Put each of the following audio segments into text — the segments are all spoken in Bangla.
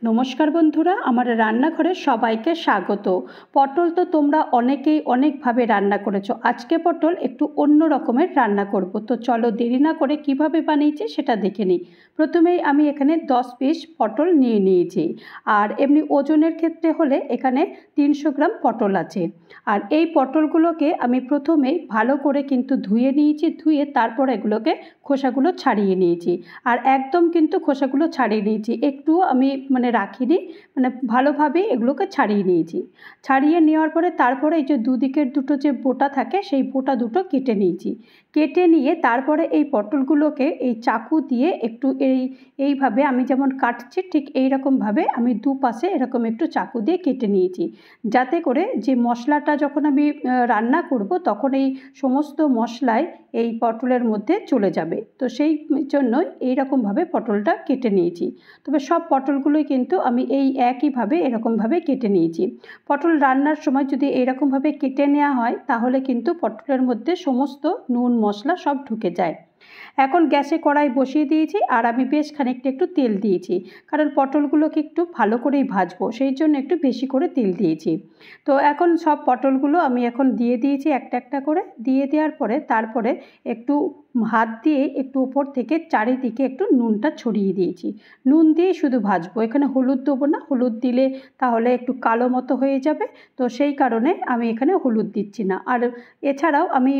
নমস্কার বন্ধুরা, আমার রান্নাঘরে সবাইকে স্বাগত। পটল তো তোমরা অনেকেই অনেকভাবে রান্না করেছো। আজকে পটল একটু অন্য রকমের রান্না করব। তো চলো দেরি না করে কিভাবে বানিয়েছি সেটা দেখে নিই। প্রথমেই আমি এখানে 10 পিস পটল নিয়ে নিয়েছি। আর এমনি ওজনের ক্ষেত্রে হলে এখানে 300 গ্রাম পটল আছে। আর এই পটলগুলোকে আমি প্রথমেই ভালো করে কিন্তু ধুয়ে নিয়েছি। ধুয়ে তারপর এগুলোকে খোসাগুলো ছাড়িয়ে নিয়েছি। আর একদম কিন্তু খোসাগুলো ছাড়িয়ে নিয়েছি, একটু আমি রাখিনি, ভালোভাবে এগুলোকে ছাড়িয়ে নিয়েছি। ছাড়িয়ে নেওয়ার পরে তারপরে এই যে দুদিকের দুটো যে বোটা থাকে সেই বোটা দুটো কেটে নিয়েছি। কেটে নিয়ে তারপরে এই পটলগুলোকে এই চাকু দিয়ে একটু এইভাবে আমি যেমন কাটছি ঠিক এই রকমভাবে আমি দুপাশে এরকম একটু চাকু দিয়ে কেটে নিয়েছি, যাতে করে যে মশলাটা যখন আমি রান্না করব তখন এই সমস্ত মশলাই এই পটলের মধ্যে চলে যাবে। তো সেই জন্যই এইরকমভাবে পটলটা কেটে নিয়েছি। তবে সব পটলগুলোই কিন্তু আমি এই একইভাবে এরকমভাবে কেটে নিয়েছি। পটল রান্নার সময় যদি এইরকমভাবে কেটে নেওয়া হয় তাহলে কিন্তু পটলের মধ্যে সমস্ত নুন মশলা সব ঢুকে যায়। এখন গ্যাসে কড়াই বসিয়ে দিয়েছি আর আমি বেশ খানিকটা একটু তেল দিয়েছি, কারণ পটলগুলোকে একটু ভালো করেই ভাজবো, সেই জন্য একটু বেশি করে তেল দিয়েছি। তো এখন সব পটলগুলো আমি এখন দিয়ে দিয়েছি একটা একটা করে। দিয়ে দেওয়ার পরে তারপরে একটু হাত দিয়ে একটু উপর থেকে চারিদিকে একটু নুনটা ছড়িয়ে দিয়েছি। নুন দিয়ে শুধু ভাজবো, এখানে হলুদ দেবো না, হলুদ দিলে তাহলে একটু কালো মতো হয়ে যাবে। তো সেই কারণে আমি এখানে হলুদ দিচ্ছি না। আর এছাড়াও আমি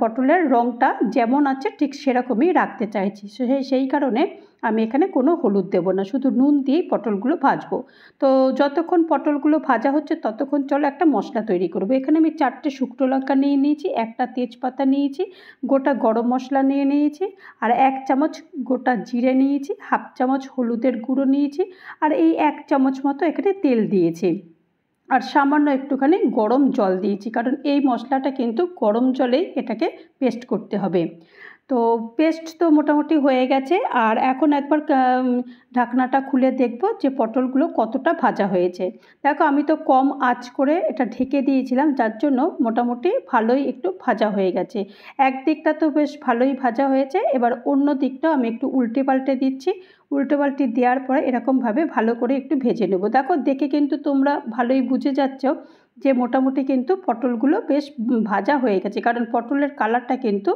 পটলের রঙটা যেমন আছে ঠিক সেরকমই রাখতে চাইছি, সেই কারণে আমি এখানে কোনো হলুদ দেবো না, শুধু নুন দিয়েই পটলগুলো ভাজবো। তো যতক্ষণ পটলগুলো ভাজা হচ্ছে ততক্ষণ চলো একটা মশলা তৈরি করবো। এখানে আমি 4টে শুকনো লঙ্কা নিয়ে নিয়েছি, একটা তেজপাতা নিয়েছি, গোটা গরম মশলা নিয়ে নিয়েছি, আর 1 চামচ গোটা জিরে নিয়েছি, হাফ চামচ হলুদের গুঁড়ো নিয়েছি, আর এই 1 চামচ মতো এখানে তেল দিয়েছি। আর সামান্য একটুখানি গরম জল দিয়েছি, কারণ এই মশলাটা কিন্তু গরম জলেই এটাকে পেস্ট করতে হবে। তো পেস্ট তো মোটামুটি হয়ে গেছে। আর এখন একবার ঢাকনাটা খুলে দেখব যে পটলগুলো কতটা ভাজা হয়েছে। দেখো আমি তো কম আঁচ করে এটা ঢেকে দিয়েছিলাম, যার জন্য মোটামুটি ভালোই একটু ভাজা হয়ে গেছে। একদিকটা তো বেশ ভালোই ভাজা হয়েছে, এবার অন্য দিকটাও আমি একটু উল্টে পাল্টে দিচ্ছি। উল্টে পাল্টে দেওয়ার পরে এরকমভাবে ভালো করে একটু ভেজে নেব। দেখো দেখে কিন্তু তোমরা ভালোই বুঝে যাচ্ছ যে মোটামুটি কিন্তু পটলগুলো বেশ ভাজা হয়ে গেছে, কারণ পটলের কালারটা কিন্তু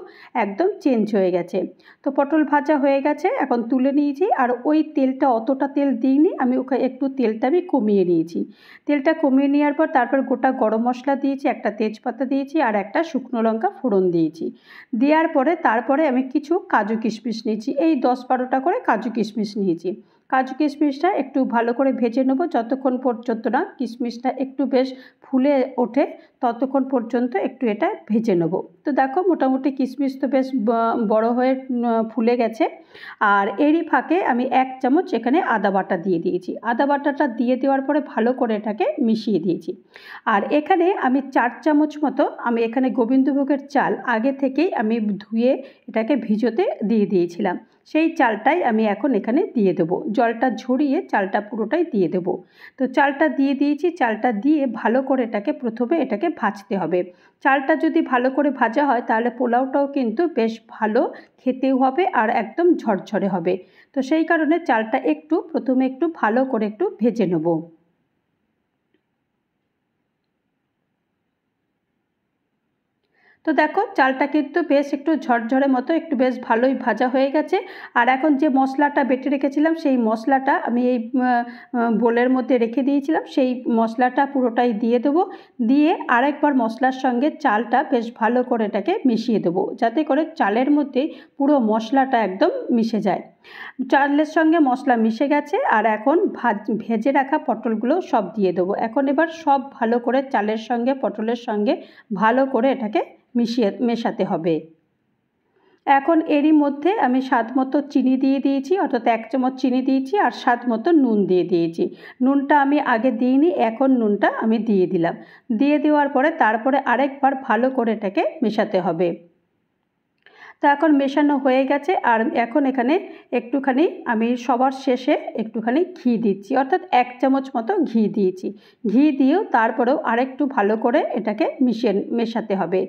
একদম চেঞ্জ হয়ে গেছে। তো পটল ভাজা হয়ে গেছে, এখন তুলে নিয়েছি। আর ওই তেলটা অতটা তেল দিইনি আমি, ওখানে একটু তেলটা আমি কমিয়ে নিয়েছি। তেলটা কমিয়ে নেওয়ার পর তারপর গোটা গরম মশলা দিয়েছি, একটা তেজপাতা দিয়েছি, আর একটা শুকনো লঙ্কা ফোড়ন দিয়েছি। দেওয়ার পরে তারপরে আমি কিছু কাজু কিশমিশ নিয়েছি, এই 10-12টা করে কাজু কিশমিশ নিয়েছি। কাজু কিশমিশটা একটু ভালো করে ভেজে নেবো, যতক্ষণ পর্যন্ত না কিশমিশটা একটু বেশ ফুলে ওঠে ততক্ষণ পর্যন্ত একটু এটা ভেজে নেব। তো দেখো মোটামুটি কিশমিশ তো বেশ বড় হয়ে ফুলে গেছে। আর এরই ফাঁকে আমি 1 চামচ এখানে আদা বাটা দিয়ে দিয়েছি। আদা বাটাটা দিয়ে দেওয়ার পরে ভালো করে এটাকে মিশিয়ে দিয়েছি। আর এখানে আমি 4 চামচ মতো আমি এখানে গোবিন্দভোগের চাল আগে থেকেই আমি ধুয়ে এটাকে ভিজোতে দিয়ে দিয়েছিলাম, সেই চালটাই আমি এখন এখানে দিয়ে দেবো। জলটা ঝরিয়ে চালটা পুরোটাই দিয়ে দেবো। তো চালটা দিয়ে দিয়েছি, চালটা দিয়ে ভালো করে প্রথমে এটাকে ভাজতে হবে। চালটা যদি ভালো করে ভাজা হয় তাহলে পোলাওটাও কিন্তু বেশ ভালো খেতেও হবে আর একদম ঝরঝরে হবে। তো সেই কারণে চালটা প্রথমে একটু ভালো করে একটু ভেজে নেব। তো দেখো চালটা কিন্তু বেশ একটু ঝরঝরে মতো একটু বেশ ভালোই ভাজা হয়ে গেছে। আর এখন যে মশলাটা বেটে রেখেছিলাম সেই মশলাটা আমি এই বোলের মধ্যে রেখে দিয়েছিলাম, সেই মশলাটা পুরোটাই দিয়ে দেবো। দিয়ে আরেকবার মশলার সঙ্গে চালটা বেশ ভালো করে এটাকে মিশিয়ে দেবো, যাতে করে চালের মধ্যে পুরো মশলাটা একদম মিশে যায়। চালের সঙ্গে মশলা মিশে গেছে, আর এখন ভেজে রাখা পটলগুলো সব দিয়ে দেবো। এখন এবার সব ভালো করে চালের সঙ্গে পটলের সঙ্গে ভালো করে এটাকে মেশাতে হবে। এখন এরই মধ্যে আমি স্বাদ মতো চিনি দিয়ে দিয়েছি, অর্থাৎ 1 চামচ চিনি দিয়েছি, আর স্বাদ মতো নুন দিয়ে দিয়েছি। নুনটা আমি আগে দিইনি, এখন নুনটা আমি দিয়ে দিলাম। দিয়ে দেওয়ার পরে তারপরে আরেকবার ভালো করে এটাকে মেশাতে হবে। তো এখন মেশানো হয়ে গেছে। আর এখন এখানে একটুখানি আমি সবার শেষে একটুখানি ঘি দিচ্ছি, অর্থাৎ 1 চামচ মতো ঘি দিয়েছি। ঘি দিয়েও তারপরেও আরেকটু ভালো করে এটাকে মেশাতে হবে।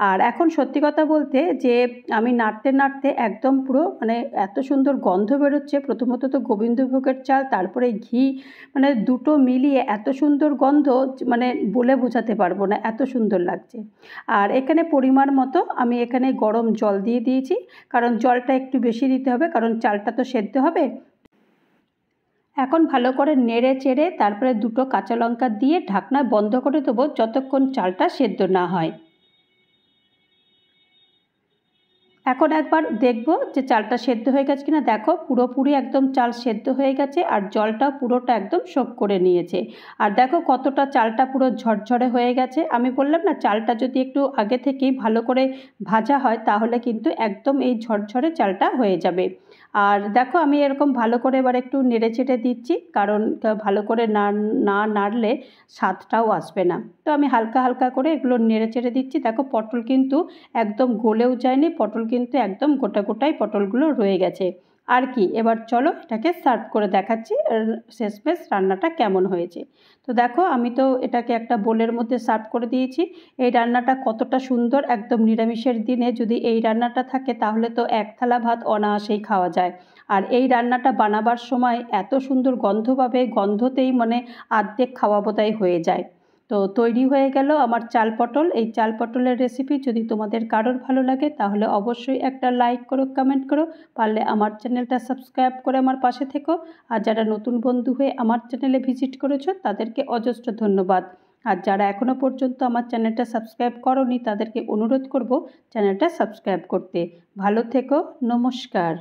আর এখন সত্যি কথা বলতে যে আমি নাড়তে নাড়তে একদম পুরো মানে এত সুন্দর গন্ধ বেরোচ্ছে। প্রথমত তো গোবিন্দভোগের চাল, তারপরে ঘি, মানে দুটো মিলিয়ে এত সুন্দর গন্ধ, মানে বলে বোঝাতে পারবো না, এত সুন্দর লাগছে। আর এখানে পরিমাণ মতো আমি এখানে গরম জল দিয়ে দিয়েছি, কারণ জলটা একটু বেশি দিতে হবে, কারণ চালটা তো সেদ্ধ হবে। এখন ভালো করে নেড়ে চেড়ে তারপরে 2টো কাঁচা লঙ্কা দিয়ে ঢাকনা বন্ধ করে দেবো যতক্ষণ চালটা সেদ্ধ না হয়। এখন একবার দেখব যে চালটা সেদ্ধ হয়ে গেছে কিনা। দেখো পুরোপুরি একদম চাল সেদ্ধ হয়ে গেছে আর জলটা পুরোটা একদম শোক করে নিয়েছে। আর দেখো কতটা চালটা পুরো ঝরঝরে হয়ে গেছে। আমি বললাম না, চালটা যদি একটু আগে থেকেই ভালো করে ভাজা হয় তাহলে কিন্তু একদম এই ঝরঝরে চালটা হয়ে যাবে। আর দেখো আমি এরকম ভালো করে এবার একটু নেড়ে চেড়ে দিচ্ছি, কারণ ভালো করে না নাড়লে স্বাদটাও আসবে না। তো আমি হালকা হালকা করে এগুলো নেড়ে চেড়ে দিচ্ছি। দেখো পটল কিন্তু একদম গলেও যায়নি, পটল কিন্তু একদম গোটা গোটাই পটলগুলো রয়ে গেছে। আর কি, এবার চলো এটাকে সার্ভ করে দেখাচ্ছি শেষমেশ রান্নাটা কেমন হয়েছে। তো দেখো আমি তো এটাকে একটা বোলের মধ্যে সার্ভ করে দিয়েছি। এই রান্নাটা কতটা সুন্দর, একদম নিরামিষের দিনে যদি এই রান্নাটা থাকে তাহলে তো 1 থালা ভাত অনায়াসেই খাওয়া যায়। আর এই রান্নাটা বানাবার সময় এত সুন্দর গন্ধ পাবে, গন্ধতেই মানে অর্ধেক খাওয়া বোধহয় হয়ে যায়। তো তৈরি হয়ে গেল আমার চাল পটল। এই চাল পটলের রেসিপি যদি তোমাদের কারোর ভালো লাগে তাহলে অবশ্যই একটা লাইক করো, কমেন্ট করো, পারলে আমার চ্যানেলটা সাবস্ক্রাইব করে আমার পাশে থেকো। আর যারা নতুন বন্ধু হয়ে আমার চ্যানেলে ভিজিট করেছো তাদেরকে অজস্র ধন্যবাদ। আর যারা এখনও পর্যন্ত আমার চ্যানেলটা সাবস্ক্রাইব করোনি তাদেরকে অনুরোধ করব চ্যানেলটা সাবস্ক্রাইব করতে। ভালো থেকো, নমস্কার।